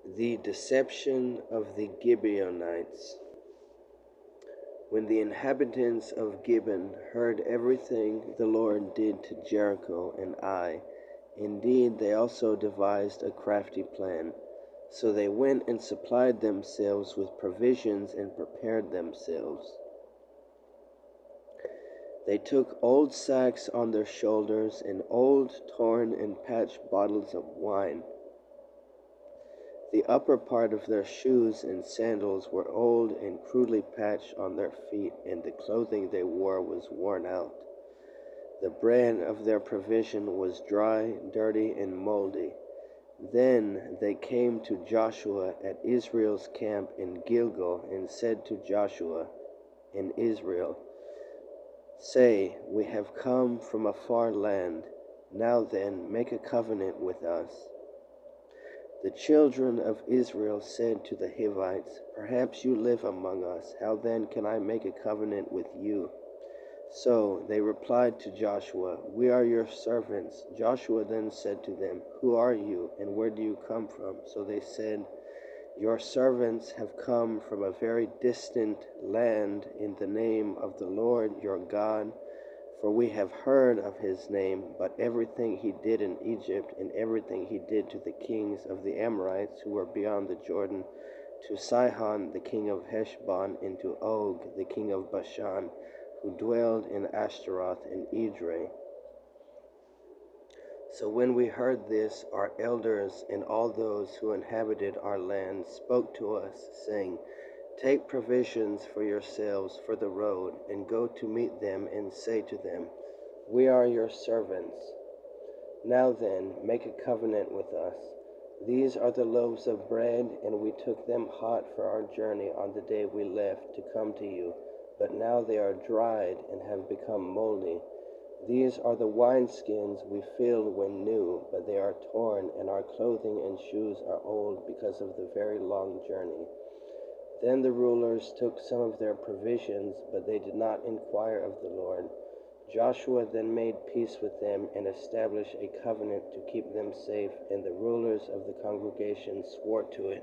The deception of the Gibeonites. When the inhabitants of Gibeon heard everything the Lord did to Jericho and Ai, indeed they also devised a crafty plan. So they went and supplied themselves with provisions and prepared themselves. They took old sacks on their shoulders and old torn and patched bottles of wine. The upper part of their shoes and sandals were old and crudely patched on their feet, and the clothing they wore was worn out. The bread of their provision was dry, dirty, and moldy. Then they came to Joshua at Israel's camp in Gilgal and said to Joshua and Israel, "Say, we have come from a far land. Now then, make a covenant with us." The children of Israel said to the Hivites, "Perhaps you live among us. How then can I make a covenant with you?" So they replied to Joshua, "We are your servants." Joshua then said to them, "Who are you, and where do you come from?" So they said, "Your servants have come from a very distant land in the name of the Lord your God. For we have heard of his name, but everything he did in Egypt, and everything he did to the kings of the Amorites who were beyond the Jordan, to Sihon the king of Heshbon, and to Og the king of Bashan, who dwelled in Ashtaroth and Edrei. So when we heard this, our elders and all those who inhabited our land spoke to us, saying, "Take provisions for yourselves for the road, and go to meet them, and say to them, 'We are your servants. Now then, make a covenant with us.' These are the loaves of bread, and we took them hot for our journey on the day we left to come to you, but now they are dried and have become moldy. These are the wineskins we filled when new, but they are torn, and our clothing and shoes are old because of the very long journey." Then the rulers took some of their provisions, but they did not inquire of the Lord. Joshua then made peace with them and established a covenant to keep them safe, and the rulers of the congregation swore to it.